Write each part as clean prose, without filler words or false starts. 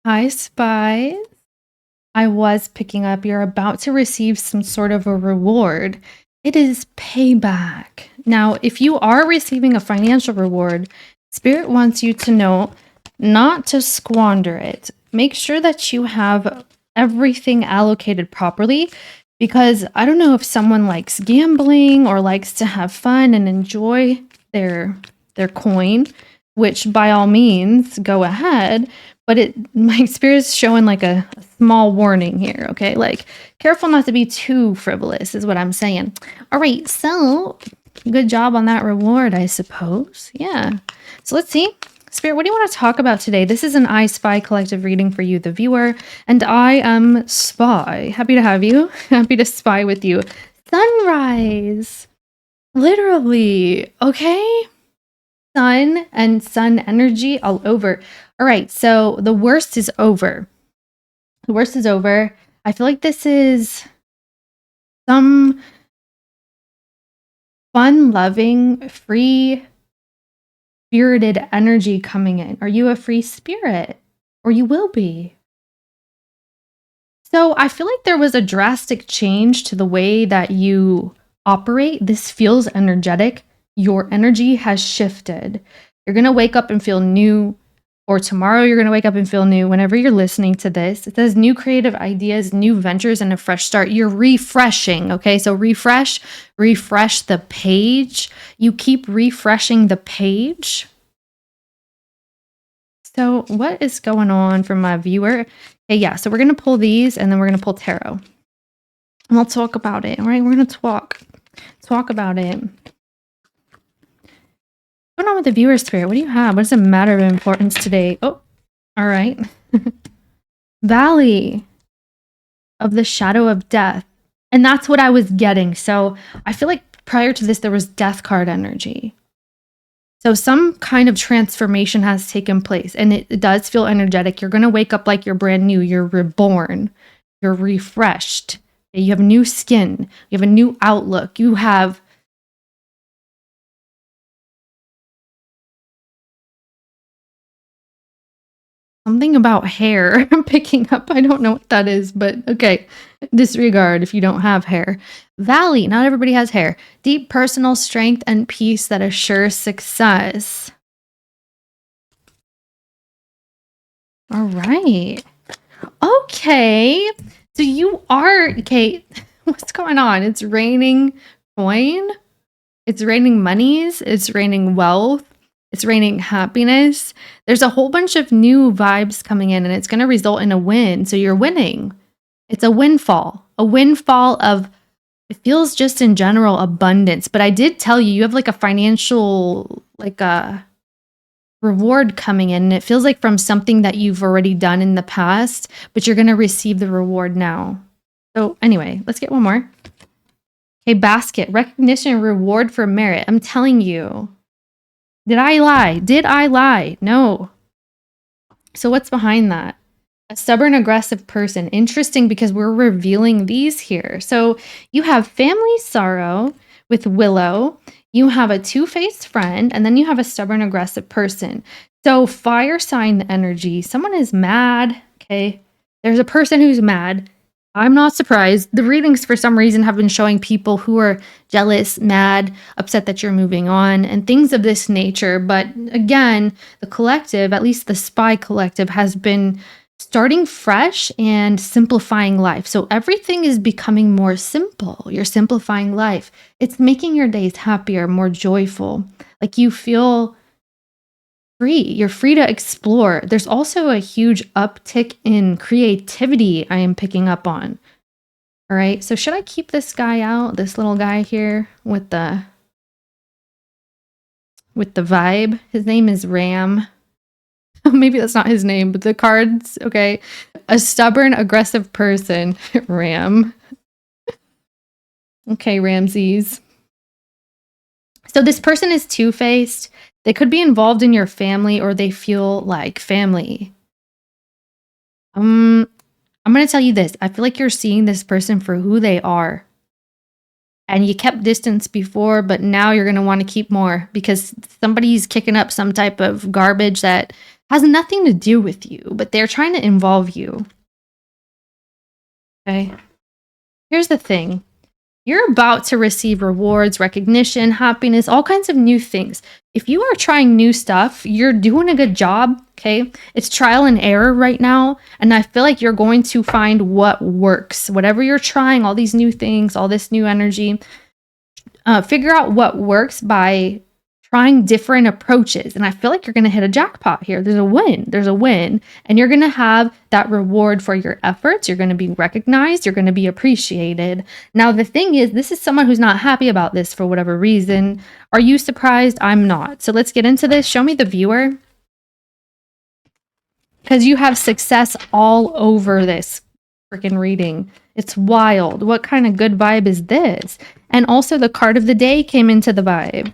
Hi, Spies. I was picking up. You're about to receive some sort of a reward. It is payback. Now, if you are receiving a financial reward, Spirit wants you to know not to squander it. Make sure that you have everything allocated properly because I don't know if someone likes gambling or likes to have fun and enjoy their coin, which by all means go ahead, but my spirit's showing like a small warning here, okay? Like, careful not to be too frivolous, is what I'm saying. All right, so good job on that reward, I suppose. Yeah. So let's see. Spirit, what do you want to talk about today? This is an I Spy collective reading for you, the viewer, and I am Spy. Happy to have you. Happy to spy with you. Sunrise. Literally. Okay. Sun and sun energy all over. All right, so the worst is over. The worst is over. I feel like this is some fun loving, free spirited energy coming in. Are you a free spirit? Or you will be. So I feel like there was a drastic change to the way that you operate. This feels energetic. Your energy has shifted. You're going to wake up and feel new, or tomorrow you're going to wake up and feel new. Whenever you're listening to this, it says new creative ideas, new ventures, and a fresh start. You're refreshing. Okay. So refresh the page. You keep refreshing the page. So what is going on for my viewer? Okay, yeah, so we're going to pull these and then we're going to pull tarot. And we'll talk about it. All right, we're going to talk about it. What's going on with the viewer spirit? What do you have? What is a matter of importance today? Oh, all right. Valley of the shadow of death. And that's what I was getting. So I feel like prior to this, there was death card energy. So some kind of transformation has taken place and it does feel energetic. You're going to wake up like you're brand new. You're reborn. You're refreshed. You have new skin. You have a new outlook. You have something about hair I'm picking up. I don't know what that is, but okay. Disregard if you don't have hair. Valley, not everybody has hair. Deep personal strength and peace that assures success. All right. Okay. So you are, okay, what's going on? It's raining coin. It's raining monies. It's raining wealth. It's raining happiness. There's a whole bunch of new vibes coming in and it's going to result in a win. So you're winning. It's a windfall of, it feels just in general abundance. But I did tell you, you have like a financial, like a reward coming in. And it feels like from something that you've already done in the past, but you're going to receive the reward now. So anyway, let's get one more. Okay, basket, recognition, reward for merit. I'm telling you. Did I lie? Did I lie? No. So what's behind that? A stubborn, aggressive person. Interesting because we're revealing these here. So you have family sorrow with Willow. You have a two-faced friend, and then you have a stubborn, aggressive person. So fire sign energy. Someone is mad. Okay. There's a person who's mad. I'm not surprised. The readings, for some reason, have been showing people who are jealous, mad, upset that you're moving on, and things of this nature. But again, the collective, at least the Spy Collective, has been starting fresh and simplifying life. So everything is becoming more simple. You're simplifying life. It's making your days happier, more joyful. Like you feel free. You're free to explore. There's also a huge uptick in creativity I am picking up on. All right. So should I keep this guy out? This little guy here with the vibe. His name is Ram. Maybe that's not his name, but the cards, okay. A stubborn, aggressive person, Ram. Okay, Ramses. So this person is two-faced. They could be involved in your family or they feel like family. I'm going to tell you this. I feel like you're seeing this person for who they are. And you kept distance before, but now you're going to want to keep more because somebody's kicking up some type of garbage that Has nothing to do with you, but they're trying to involve you. Okay. Here's the thing. You're about to receive rewards, recognition, happiness, all kinds of new things. If you are trying new stuff, you're doing a good job, okay? It's trial and error right now, and I feel like you're going to find what works. Whatever you're trying, all these new things, all this new energy, figure out what works by trying different approaches. And I feel like you're going to hit a jackpot here. There's a win, and you're going to have that reward for your efforts. You're going to be recognized. You're going to be appreciated. Now, the thing is, this is someone who's not happy about this for whatever reason. Are you surprised? I'm not. So let's get into this. Show me the viewer. Because you have success all over this freaking reading. It's wild. What kind of good vibe is this? And also the card of the day came into the vibe.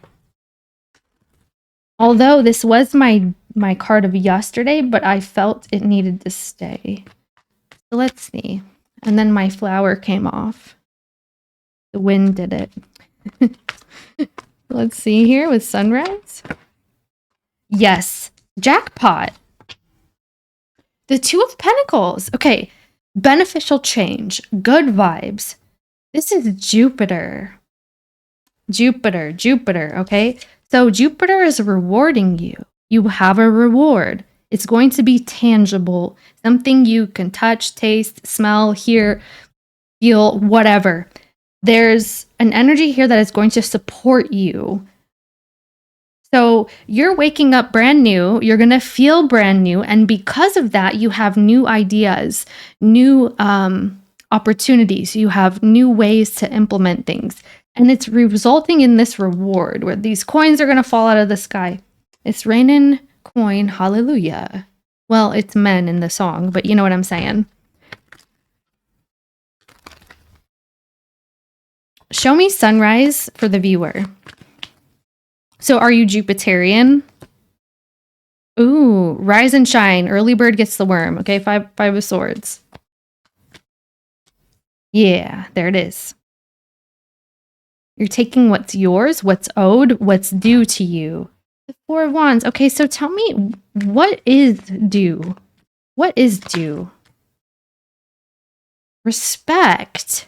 Although this was my card of yesterday, but I felt it needed to stay. So let's see. And then my flower came off. The wind did it. Let's see here with sunrise. Yes, jackpot. The Two of Pentacles. Okay, beneficial change, good vibes. This is Jupiter. Jupiter, okay? So Jupiter is rewarding you. You have a reward. It's going to be tangible, something you can touch, taste, smell, hear, feel, whatever. There's an energy here that is going to support you. So you're waking up brand new, you're going to feel brand new, and because of that, you have new ideas, new opportunities, you have new ways to implement things. And it's resulting in this reward where these coins are going to fall out of the sky. It's raining coin, hallelujah. Well, it's men in the song, but you know what I'm saying. Show me sunrise for the viewer. So are you Jupiterian? Ooh, rise and shine. Early bird gets the worm. Okay, five of swords. Yeah, there it is. You're taking what's yours, what's owed, what's due to you. The Four of Wands. Okay, so tell me, what is due? What is due? Respect.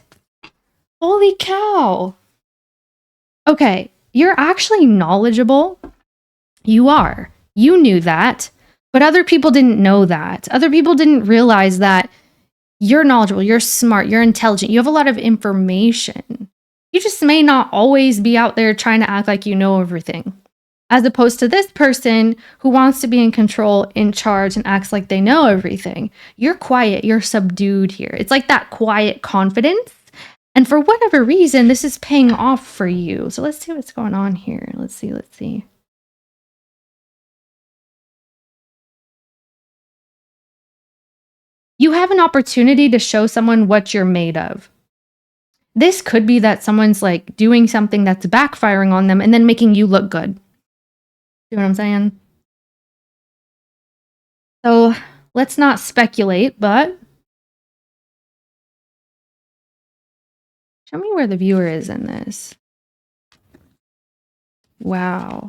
Holy cow. Okay, you're actually knowledgeable. You are. You knew that, but other people didn't know that. Other people didn't realize that you're knowledgeable, you're smart, you're intelligent, you have a lot of information. You just may not always be out there trying to act like you know everything. As opposed to this person who wants to be in control, in charge, and acts like they know everything. You're quiet, you're subdued here. It's like that quiet confidence. And for whatever reason, this is paying off for you. So let's see what's going on here. Let's see. You have an opportunity to show someone what you're made of. This could be that someone's like doing something that's backfiring on them and then making you look good. See what I'm saying? So let's not speculate, but show me where the viewer is in this. Wow.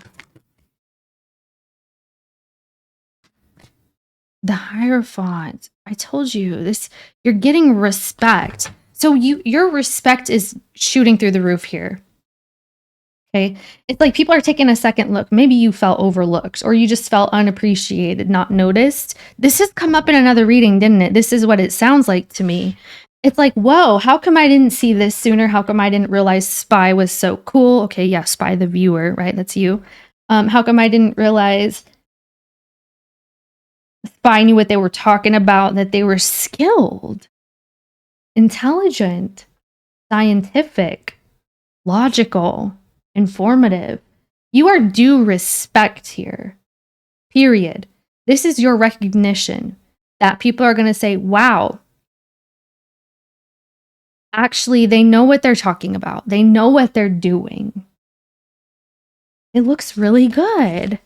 The Hierophant. I told you this. You're getting respect. So your respect is shooting through the roof here. Okay. It's like people are taking a second look. Maybe you felt overlooked or you just felt unappreciated, not noticed. This has come up in another reading, didn't it? This is what it sounds like to me. It's like, whoa, how come I didn't see this sooner? How come I didn't realize Spy was so cool? Okay, yeah, Spy the viewer, right? That's you. How come I didn't realize Spy knew what they were talking about, that they were skilled, intelligent, scientific, logical, informative. You are due respect here. Period. This is your recognition that people are going to say, wow, actually, they know what they're talking about. They know what they're doing. It looks really good.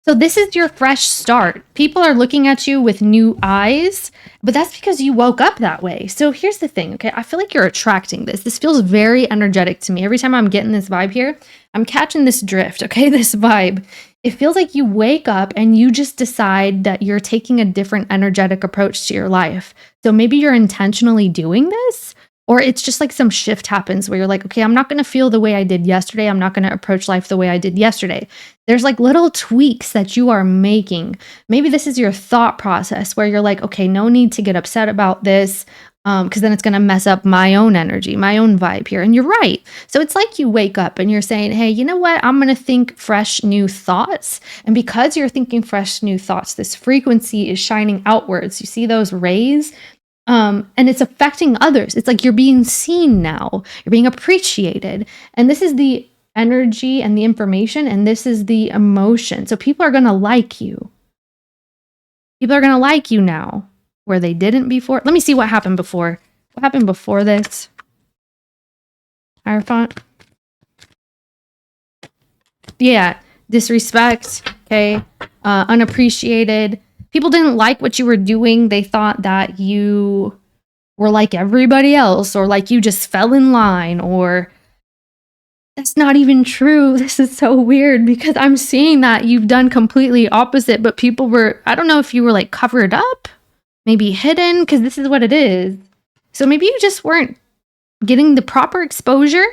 So this is your fresh start. People are looking at you with new eyes, but that's because you woke up that way. So here's the thing, okay? I feel like you're attracting this. This feels very energetic to me. Every time I'm getting this vibe here, I'm catching this drift, okay? This vibe. it feels like you wake up and you just decide that you're taking a different energetic approach to your life. So maybe you're intentionally doing this, or it's just like some shift happens where you're like, okay, I'm not going to feel the way I did yesterday. I'm not going to approach life the way I did yesterday. There's like little tweaks that you are making. Maybe this is your thought process where you're like, okay, no need to get upset about this. Because then it's going to mess up my own energy, my own vibe here. And you're right. So it's like you wake up and you're saying, hey, you know what? I'm going to think fresh new thoughts. And because you're thinking fresh new thoughts, this frequency is shining outwards. You see those rays? And it's affecting others. It's like you're being seen now. You're being appreciated. And this is the energy and the information, and this is the emotion. So people are going to like you. People are going to like you now, where they didn't before. Let me see what happened before. What happened before this? Hierophant. Yeah, disrespect, okay? Unappreciated. People didn't like what you were doing. They thought that you were like everybody else, or like you just fell in line, or that's not even true. This is so weird because I'm seeing that you've done completely opposite, but people were, I don't know if you were like covered up, maybe hidden, because this is what it is. So maybe you just weren't getting the proper exposure,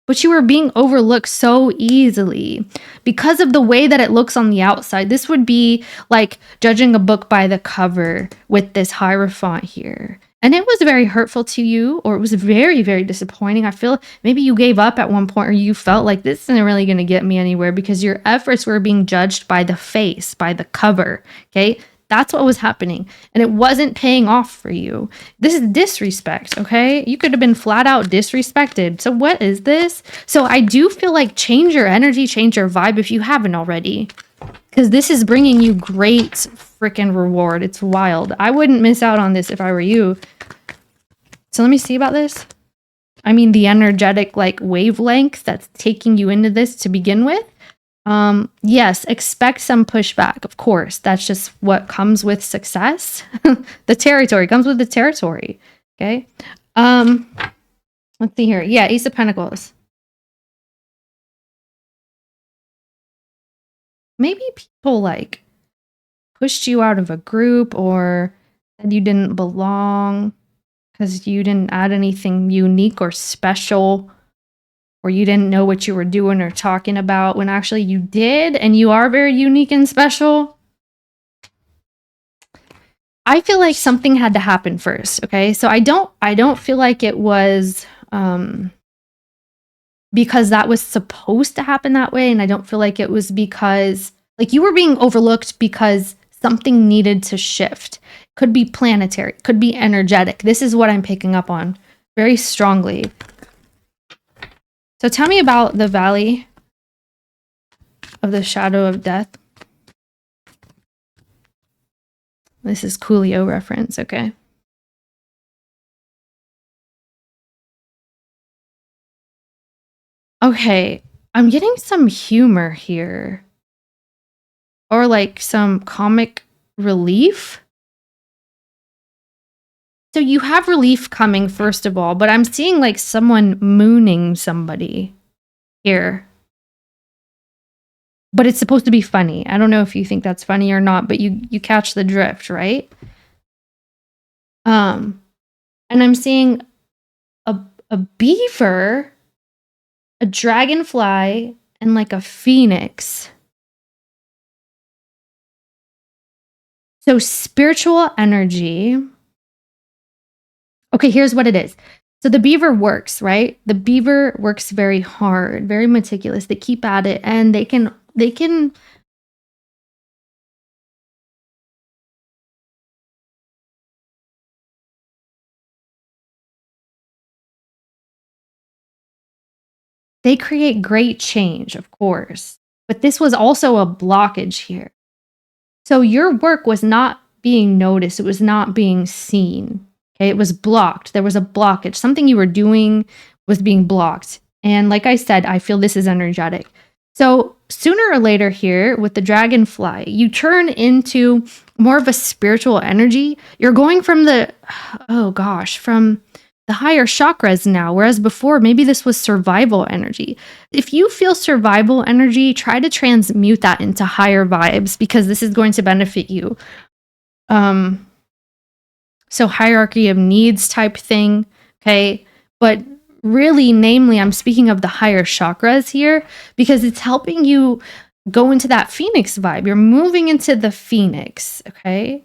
but you were being overlooked so easily because of the way that it looks on the outside. This would be like judging a book by the cover with this Hierophant here. And it was very hurtful to you, or it was very, very disappointing. I feel maybe you gave up at one point, or you felt like this isn't really going to get me anywhere because your efforts were being judged by the face, by the cover, okay? That's what was happening. And it wasn't paying off for you. This is disrespect, okay? You could have been flat out disrespected. So what is this? So I do feel like change your energy, change your vibe if you haven't already. Because this is bringing you great freaking reward. It's wild. I wouldn't miss out on this if I were you. So let me see about this. I mean, the energetic like wavelength that's taking you into this to begin with. Yes, expect some pushback. Of course, that's just what comes with success. The territory comes with the territory. Okay. Let's see here. Yeah, Ace of Pentacles. Maybe people like pushed you out of a group, or said you didn't belong because you didn't add anything unique or special, or you didn't know what you were doing or talking about when actually you did, and you are very unique and special. I feel like something had to happen first, okay? So I don't feel like it was because that was supposed to happen that way, and I don't feel like it was because like you were being overlooked because something needed to shift. Could be planetary, could be energetic. This is what I'm picking up on very strongly. So tell me about the Valley of the Shadow of Death. This is Coolio reference, okay? Okay, I'm getting some humor here. Or like some comic relief. So you have relief coming, first of all, but I'm seeing like someone mooning somebody here. But it's supposed to be funny. I don't know if you think that's funny or not, but you catch the drift, right? And I'm seeing a beaver, a dragonfly, and like a phoenix. So spiritual energy. Okay, here's what it is. So the beaver works, right? The beaver works very hard, very meticulous. They keep at it, and they can they create great change, of course. But this was also a blockage here. So your work was not being noticed. It was not being seen. Okay, it was blocked. There was a blockage. Something you were doing was being blocked. And like I said, I feel this is energetic. So sooner or later here with the dragonfly, you turn into more of a spiritual energy. You're going from the, oh gosh, from the higher chakras now, whereas before maybe this was survival energy. If you feel survival energy, try to transmute that into higher vibes because this is going to benefit you. So hierarchy of needs type thing, okay? But really, namely, I'm speaking of the higher chakras here because it's helping you go into that phoenix vibe. You're moving into the phoenix, okay?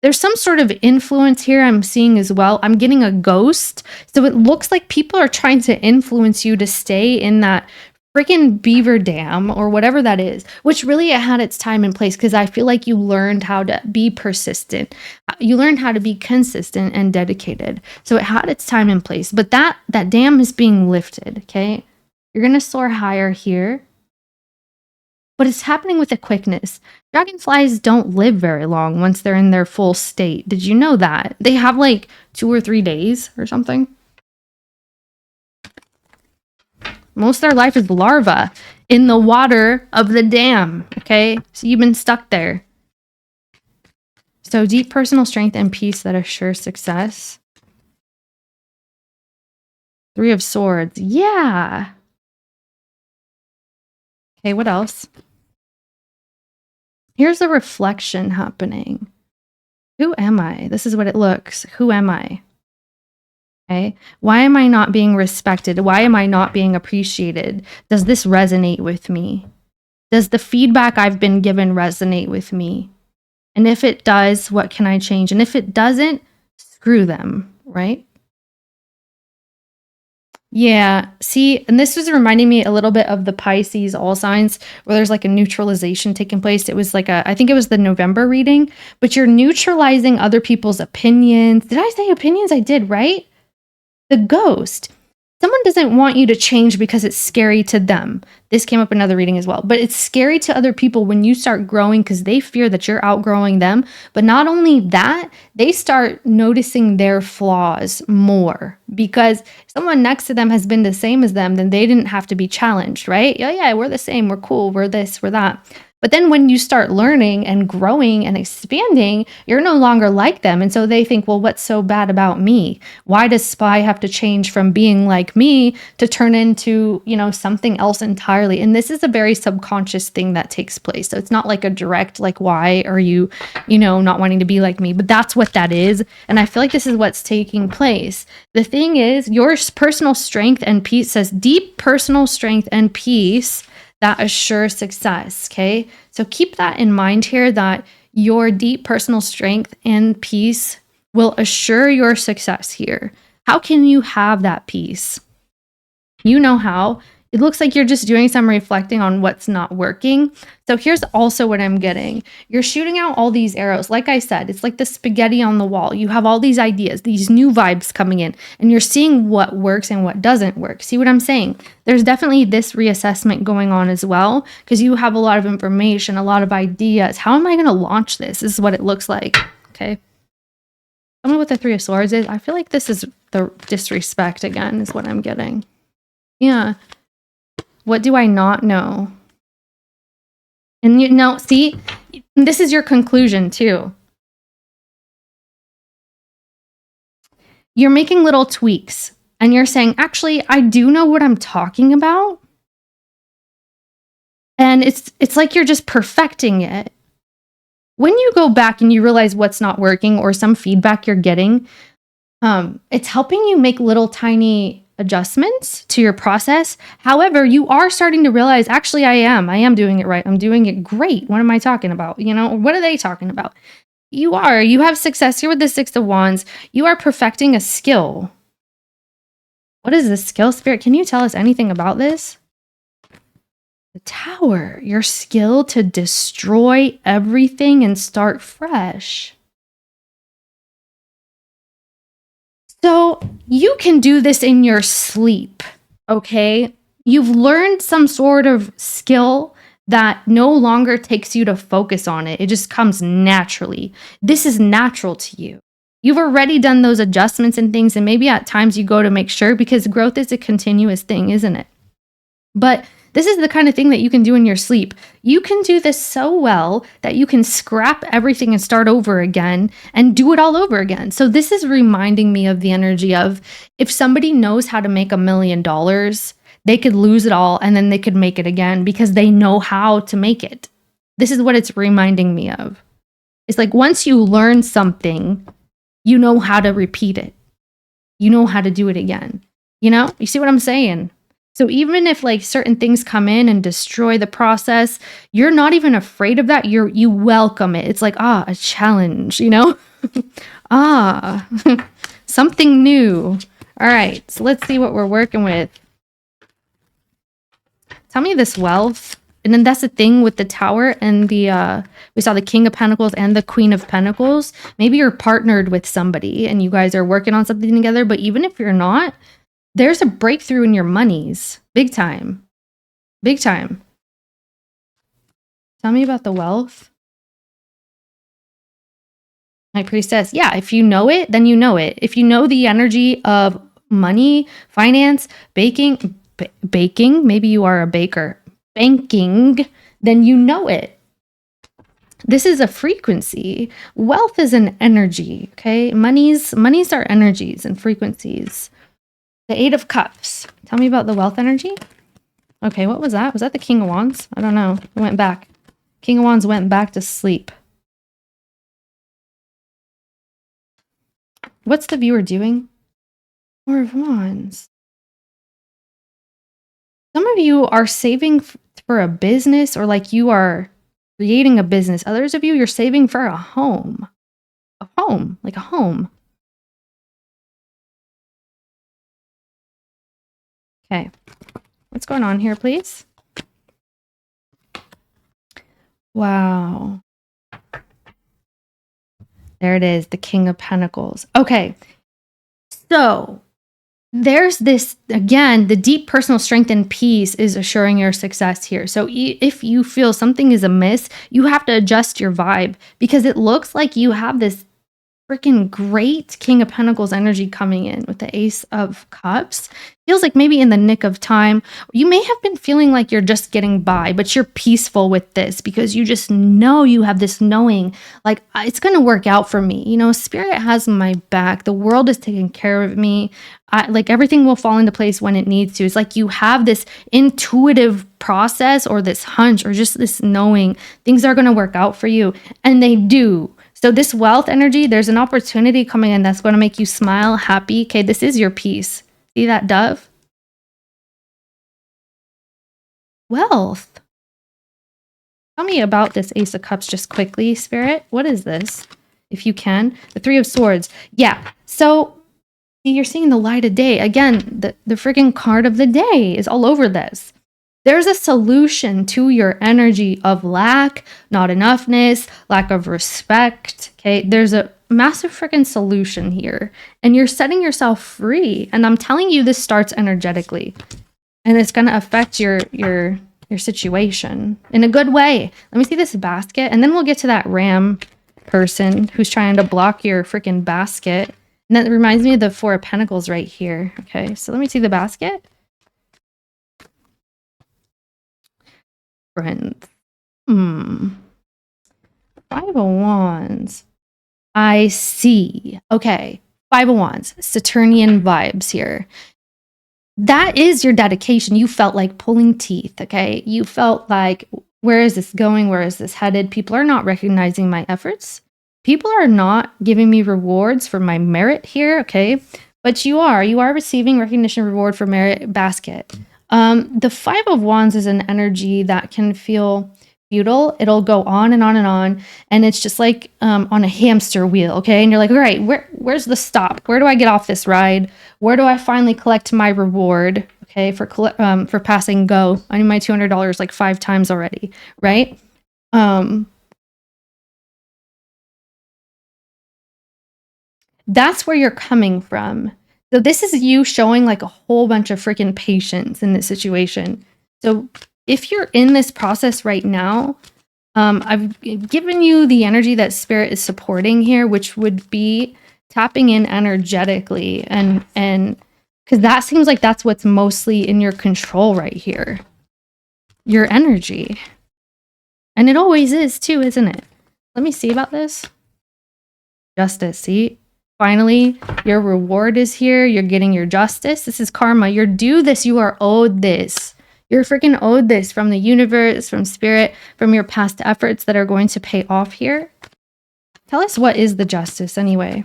There's some sort of influence here I'm seeing as well. I'm getting a ghost. So it looks like people are trying to influence you to stay in that freaking beaver dam or whatever that is, which really it had its time and place because I feel like you learned how to be persistent. You learned how to be consistent and dedicated. So it had its time and place, but that dam is being lifted, okay? You're going to soar higher here, but it's happening with a quickness. Dragonflies don't live very long once they're in their full state. Did you know that? They have like 2 or 3 days or something. Most of their life is larva in the water of the dam, okay? So you've been stuck there. So deep personal strength and peace that assure success. 3 of Swords. Yeah. Okay, what else? Here's a reflection happening. Who am I? This is what it looks. Who am I? Okay. Why am I not being respected? Why am I not being appreciated? Does this resonate with me? Does the feedback I've been given resonate with me? And if it does, what can I change? And if it doesn't, screw them, right? Yeah, see, and this was reminding me a little bit of the Pisces all signs where there's like a neutralization taking place. It was like I think it was the November reading, but you're neutralizing other people's opinions. Did I say opinions? I did, right? The ghost. Someone doesn't want you to change because it's scary to them. This came up in another reading as well. But it's scary to other people when you start growing because they fear that you're outgrowing them. But not only that, they start noticing their flaws more because someone next to them has been the same as them, then they didn't have to be challenged, right? Yeah, we're the same. We're cool. We're this, we're that. But then when you start learning and growing and expanding, you're no longer like them. And so they think, well, what's so bad about me? Why does Spy have to change from being like me to turn into, something else entirely? And this is a very subconscious thing that takes place. So it's not like a direct, like, why are you, not wanting to be like me? But that's what that is. And I feel like this is what's taking place. The thing is, your personal strength and peace says deep personal strength and peace that assure success, okay? So keep that in mind here that your deep personal strength and peace will assure your success here. How can you have that peace? You know how. It looks like you're just doing some reflecting on what's not working. So here's also what I'm getting. You're shooting out all these arrows. Like I said, it's like the spaghetti on the wall. You have all these ideas, these new vibes coming in, and you're seeing what works and what doesn't work. See what I'm saying? There's definitely this reassessment going on as well because you have a lot of information, a lot of ideas. How am I going to launch this? This is what it looks like. Okay. Tell me what the 3 of Swords is. I feel like this is the disrespect again is what I'm getting. Yeah. What do I not know? And see, this is your conclusion too. You're making little tweaks and you're saying, actually, I do know what I'm talking about. And it's like you're just perfecting it. When you go back and you realize what's not working or some feedback you're getting, it's helping you make little tiny adjustments to your process. However, you are starting to realize, actually, I am doing it right. I'm doing it great. What am I talking about? What are they talking about? You have success here with the 6 of Wands. You are perfecting a skill. What is this skill, Spirit? Can you tell us anything about this? The Tower, your skill to destroy everything and start fresh. So you can do this in your sleep, okay? You've learned some sort of skill that no longer takes you to focus on it. It just comes naturally. This is natural to you. You've already done those adjustments and things, and maybe at times you go to make sure because growth is a continuous thing, isn't it? But This is the kind of thing that you can do in your sleep. You can do this so well that you can scrap everything and start over again and do it all over again. So this is reminding me of the energy of if somebody knows how to make $1 million, they could lose it all and then they could make it again because they know how to make it. This is what it's reminding me of. It's like once you learn something, you know how to repeat it. You know how to do it again. You know, you see what I'm saying? So even if like certain things come in and destroy the process, you're not even afraid of that. You welcome it. It's like, a challenge, you know? Something new. All right, so let's see what we're working with. Tell me this wealth. And then that's the thing with the Tower and the, we saw the King of Pentacles and the Queen of Pentacles. Maybe you're partnered with somebody and you guys are working on something together, but even if you're not, there's a breakthrough in your monies. Big time. Big time. Tell me about the wealth. High Priestess. Yeah, if you know it, then you know it. If you know the energy of money, finance, baking, maybe you are a baker. Banking, then you know it. This is a frequency. Wealth is an energy, okay? Monies are energies and frequencies. The Eight of Cups. Tell me about the wealth energy. Okay, what was that? Was that the King of Wands? I don't know. It went back. King of Wands went back to sleep. What's the viewer doing? Four of Wands. Some of you are saving for a business or like you are creating a business. Others of you, you're saving for a home. A home, like a home. Okay. What's going on here, please? Wow. There it is, the King of Pentacles. Okay. So there's this, again, the deep personal strength and peace is assuring your success here. So if you feel something is amiss, you have to adjust your vibe because it looks like you have this freaking great King of Pentacles energy coming in with the Ace of Cups. Feels like maybe in the nick of time. You may have been feeling like you're just getting by, but you're peaceful with this because you just know you have this knowing like it's going to work out for me. You know, Spirit has my back. The world is taking care of me. Like everything will fall into place when it needs to. It's like you have this intuitive process or this hunch or just this knowing things are going to work out for you. And they do. So this wealth energy, there's an opportunity coming in that's going to make you smile, happy. Okay, this is your peace. See that dove? Wealth. Tell me about this Ace of Cups just quickly, Spirit. What is this? If you can. The Three of Swords. Yeah. So you're seeing the light of day. Again, the freaking card of the day is all over this. There's a solution to your energy of lack, not enoughness, lack of respect. Okay, there's a massive freaking solution here, and you're setting yourself free. And I'm telling you, this starts energetically, and it's gonna affect your situation in a good way. Let me see this basket, and then we'll get to that ram person who's trying to block your freaking basket. And that reminds me of the Four of Pentacles right here. Okay, so let me see the basket. Friends. Five of Wands. I see. Okay. Five of Wands. Saturnian vibes here. That is your dedication. You felt like pulling teeth, okay? You felt like, where is this going? Where is this headed? People are not recognizing my efforts. People are not giving me rewards for my merit here, okay? But you are receiving recognition, reward for merit basket. The Five of Wands is an energy that can feel futile. It'll go on and on and on. And it's just like on a hamster wheel, okay? And you're like, all right, where's the stop? Where do I get off this ride? Where do I finally collect my reward, okay, for passing go? I need my $200 like 5 times already, right? That's where you're coming from. So this is you showing like a whole bunch of freaking patience in this situation. So if you're in this process right now, I've given you the energy that Spirit is supporting here, which would be tapping in energetically and because that seems like that's what's mostly in your control right here. your energy. And it always is too, isn't it? Let me see about this. Justice, see? Finally, your reward is here. You're getting your justice. This is karma. You're due this. You are owed this. You're freaking owed this from the universe, from spirit, from your past efforts that are going to pay off here. Tell us, what is the justice anyway?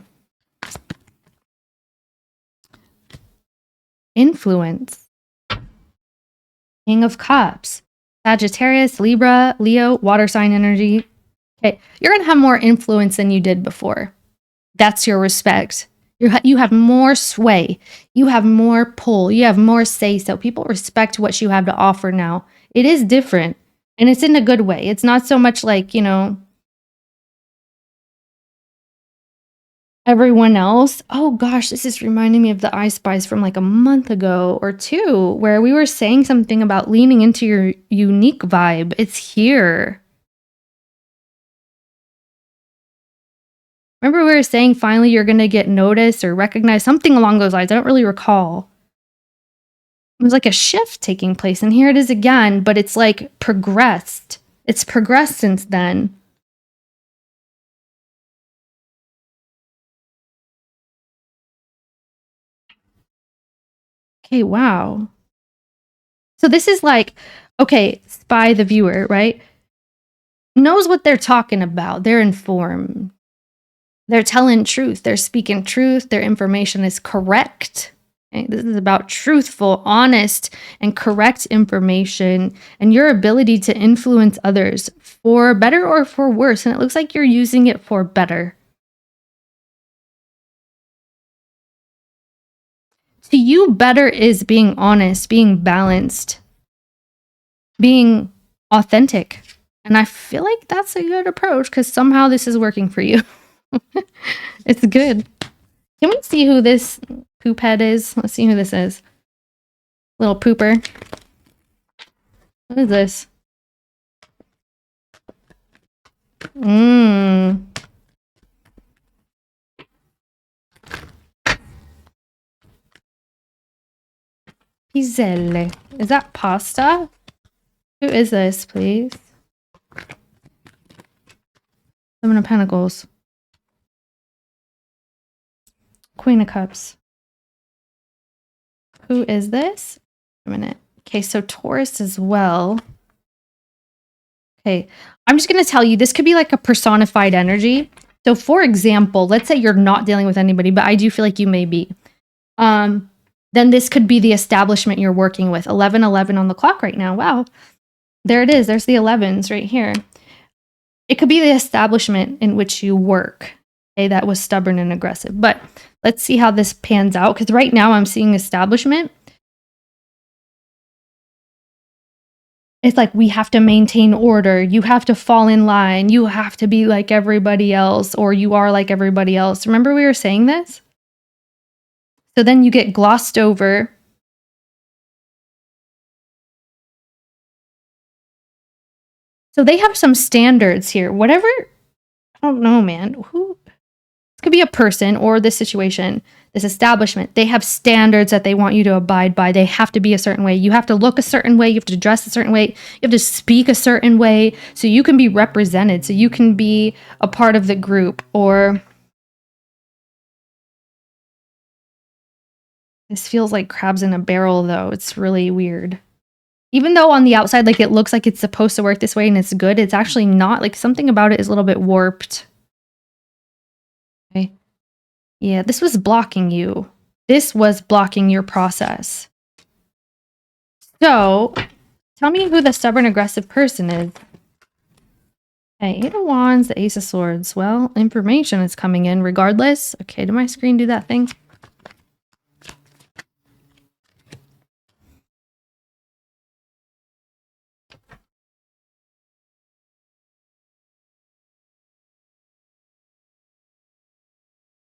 Influence. King of Cups. Sagittarius, Libra, Leo, water sign energy. Okay, you're going to have more influence than you did before. That's your respect. You have more sway. You have more pull. You have more say. So people respect what you have to offer now. It is different. And it's in a good way. It's not so much like, you know, everyone else. Oh gosh, this is reminding me of the I Spies from like a month ago or two, where we were saying something about leaning into your unique vibe. It's here. Remember we were saying finally you're going to get noticed or recognized, something along those lines. I don't really recall. It was like a shift taking place, and here it is again, but it's like progressed. It's progressed since then. Okay, wow. So this is like, okay, spy the viewer, right? Knows what they're talking about. They're informed. They're telling truth. They're speaking truth. Their information is correct. Okay? This is about truthful, honest, and correct information and your ability to influence others for better or for worse. And it looks like you're using it for better. To you, better is being honest, being balanced, being authentic. And I feel like that's a good approach because somehow this is working for you. It's good. Can we see who this poop head is? Let's see who this is. Little pooper. What is this? Pizzelle. Is that pasta? Who is this, please? Seven of Pentacles. Queen of Cups. Who is this? A minute. Okay, so Taurus as well. Okay, I'm just going to tell you, this could be like a personified energy. So for example, let's say you're not dealing with anybody, but I do feel like you may be. Then this could be the establishment you're working with. 11:11 on the clock right now. Wow. There it is. There's the 11s right here. It could be the establishment in which you work. Okay, that was stubborn and aggressive. But let's see how this pans out. Because right now I'm seeing establishment. It's like we have to maintain order. You have to fall in line. You have to be like everybody else, or you are like everybody else. Remember we were saying this? So then you get glossed over. So they have some standards here. Whatever, I don't know, man. Who? This could be a person or this situation, this establishment. They have standards that they want you to abide by. They have to be a certain way. You have to look a certain way. You have to dress a certain way. You have to speak a certain way so you can be represented, so you can be a part of the group. Or this feels like crabs in a barrel, though. It's really weird. Even though on the outside, like it looks like it's supposed to work this way and it's good, it's actually not. Like something about it is a little bit warped. Okay. Yeah, this was blocking you. This was blocking your process. So, tell me who the stubborn, aggressive person is. Okay, 8 of Wands, the Ace of Swords. Well, information is coming in regardless. Okay, did my screen do that thing?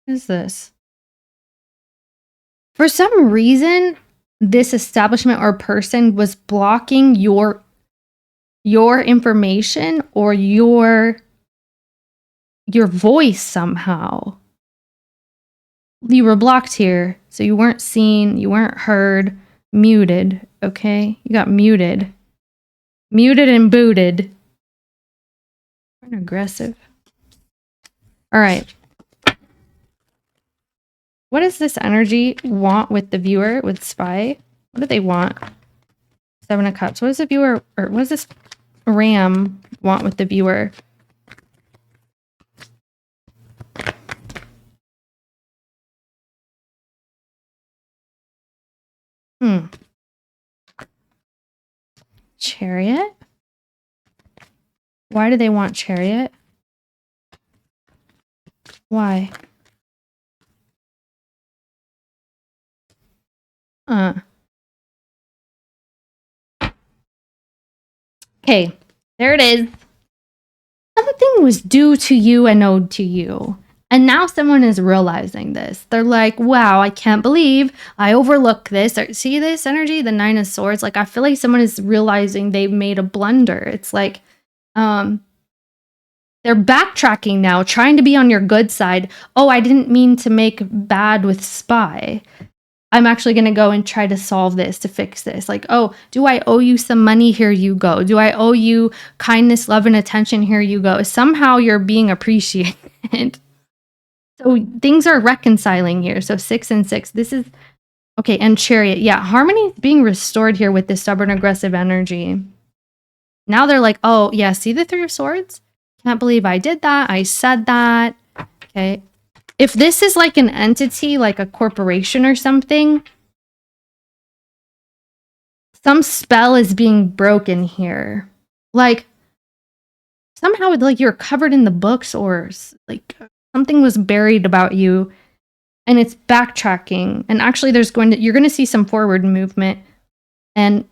What is this? For some reason, this establishment or person was blocking your information or your voice somehow. You were blocked here, so you weren't seen, you weren't heard, muted, okay? You got muted. Muted and booted. Aggressive. All right. What does this energy want with the viewer, with Spy? What do they want? 7 of Cups. What does the viewer, or what does this ram want with the viewer? Chariot? Why do they want Chariot? Why? Okay, there it is. Something was due to you and owed to you. And now someone is realizing this. They're like, wow, I can't believe I overlooked this. See this energy? The 9 of Swords? Like, I feel like someone is realizing they've made a blunder. It's like, they're backtracking now, trying to be on your good side. Oh, I didn't mean to make bad with Spy. I'm actually going to go and try to solve this, to fix this. Like, oh, do I owe you some money? Here you go. Do I owe you kindness, love, and attention? Here you go. Somehow you're being appreciated. So things are reconciling here. So 6 and 6. This is okay. And Chariot. Yeah, harmony is being restored here with this stubborn, aggressive energy. Now they're like, oh, yeah, see the 3 of Swords? Can't believe I did that. I said that. Okay. If this is like an entity, like a corporation or something, some spell is being broken here. Like, somehow, like, you're covered in the books, or like something was buried about you, and it's backtracking. And actually, you're going to see some forward movement, and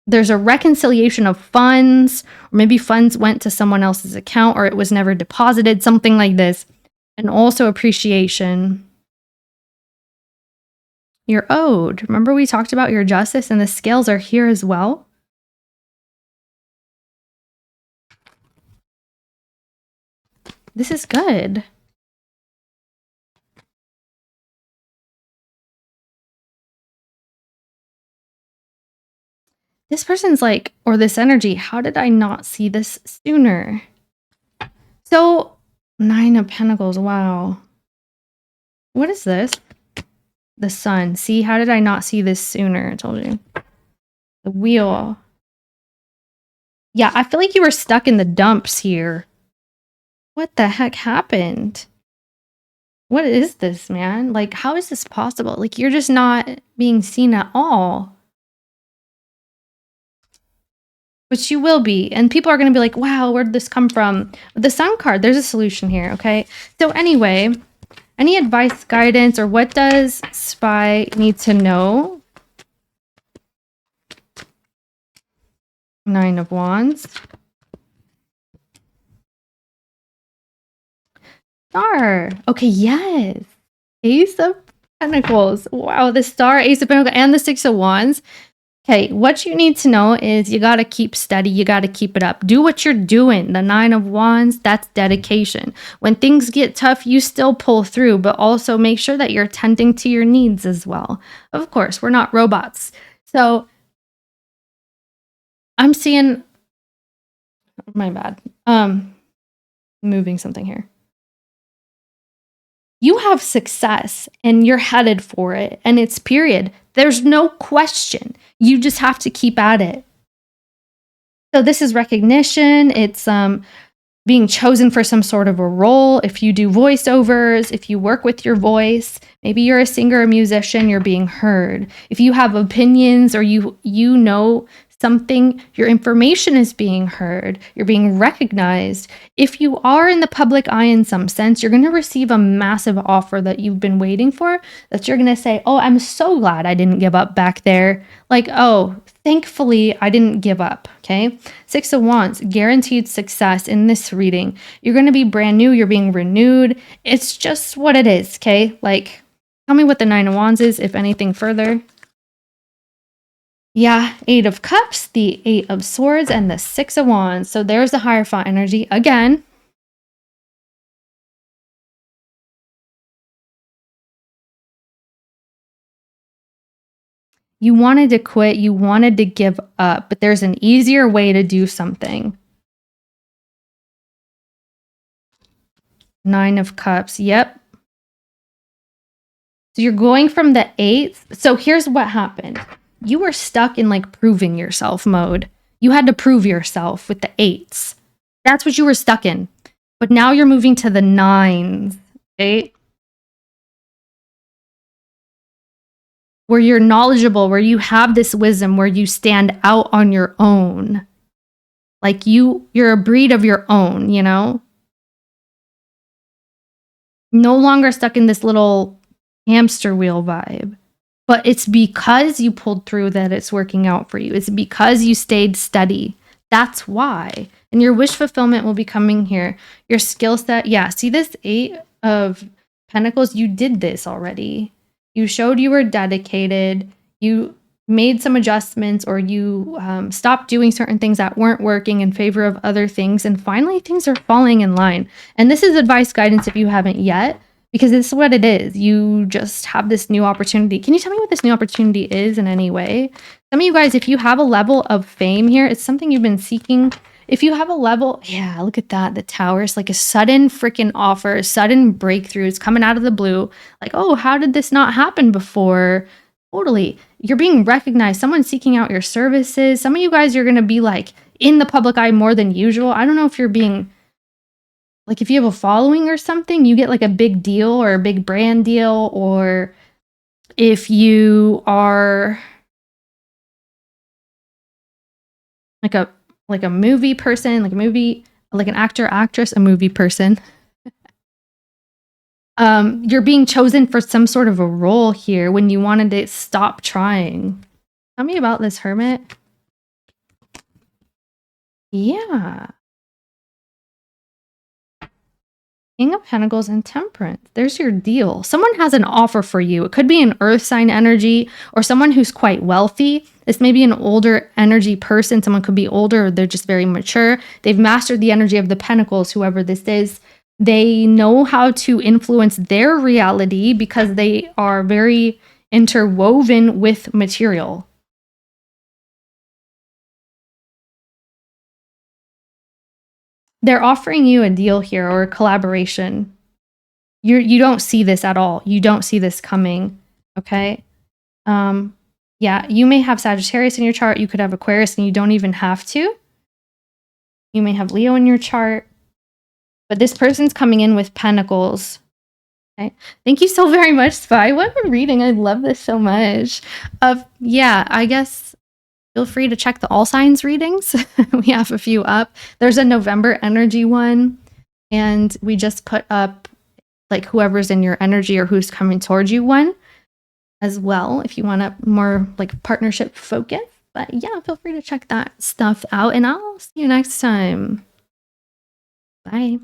there's a reconciliation of funds, or maybe funds went to someone else's account, or it was never deposited, something like this. And also appreciation. You're owed. Remember we talked about your justice, and the scales are here as well? This is good. This person's like, or this energy, how did I not see this sooner? So, 9 of Pentacles, wow. What is this? The Sun. See, how did I not see this sooner? I told you. The Wheel. Yeah, I feel like you were stuck in the dumps here. What the heck happened? What is this, man? Like, how is this possible? Like, you're just not being seen at all. Which you will be. And people are going to be like, wow, where did this come from? The Sun card, there's a solution here, okay? So anyway, any advice, guidance, or what does Spy need to know? 9 of Wands. Star. Okay, yes. Ace of Pentacles. Wow, the Star, Ace of Pentacles, and the 6 of Wands. Okay, what you need to know is you got to keep steady. You got to keep it up. Do what you're doing. The 9 of Wands, that's dedication. When things get tough, you still pull through, but also make sure that you're tending to your needs as well. Of course, we're not robots. So I'm seeing, my bad. Moving something here. You have success and you're headed for it, and it's period. There's no question. You just have to keep at it. So this is recognition. It's being chosen for some sort of a role. If you do voiceovers, if you work with your voice, maybe you're a singer or musician, you're being heard. If you have opinions, or you know something, your information is being heard, you're being recognized. If you are in the public eye in some sense, you're going to receive a massive offer that you've been waiting for, that you're going to say, oh, I'm so glad I didn't give up back there. Like, oh, thankfully I didn't give up, okay? 6 of Wands, guaranteed success in this reading. You're going to be brand new, you're being renewed. It's just what it is, okay? Like, tell me what the 9 of Wands is, if anything further. Yeah, 8 of Cups, the 8 of Swords, and the 6 of Wands. So there's the Hierophant energy again. You wanted to quit, you wanted to give up, but there's an easier way to do something. 9 of Cups, yep. So you're going from the 8th. So here's what happened. You were stuck in like proving yourself mode. You had to prove yourself with the 8s. That's what you were stuck in. But now you're moving to the 9s, okay? Where you're knowledgeable, where you have this wisdom, where you stand out on your own. Like you're a breed of your own, you know? No longer stuck in this little hamster wheel vibe. But it's because you pulled through that it's working out for you. It's because you stayed steady. That's why. And your wish fulfillment will be coming here. Your skill set. Yeah, see this 8 of Pentacles? You did this already. You showed you were dedicated. You made some adjustments, or you stopped doing certain things that weren't working in favor of other things. And finally, things are falling in line. And this is advice guidance if you haven't yet, because this is what it is. You just have this new opportunity. Can you tell me what this new opportunity is in any way? Some of you guys, if you have a level of fame here, it's something you've been seeking. If you have a level, yeah, look at that. The Towers, like a sudden freaking offer, a sudden breakthrough. It's coming out of the blue. Like, oh, how did this not happen before? Totally. You're being recognized. Someone's seeking out your services. Some of you guys are going to be like in the public eye more than usual. I don't know if you're being like, if you have a following or something, you get like a big deal or a big brand deal, or if you are like a movie person, like an actor, actress, a movie person. You're being chosen for some sort of a role here when you wanted to stop trying. Tell me about this Hermit. Yeah. King of Pentacles and Temperance. There's your deal. Someone has an offer for you. It could be an earth sign energy or someone who's quite wealthy. This may be an older energy person. Someone could be older, or they're just very mature. They've mastered the energy of the Pentacles, whoever this is. They know how to influence their reality because they are very interwoven with material. They're offering you a deal here or a collaboration. You don't see this at all. You don't see this coming, okay? Yeah, you may have Sagittarius in your chart. You could have Aquarius, and you don't even have to. You may have Leo in your chart. But this person's coming in with Pentacles. Okay. Thank you so very much, Spy. What a reading. I love this so much. Yeah, I guess feel free to check the all signs readings. We have a few up. There's a November energy one, and we just put up like whoever's in your energy or who's coming towards you one as well, if you want a more like partnership focus. But yeah, feel free to check that stuff out, and I'll see you next time. Bye.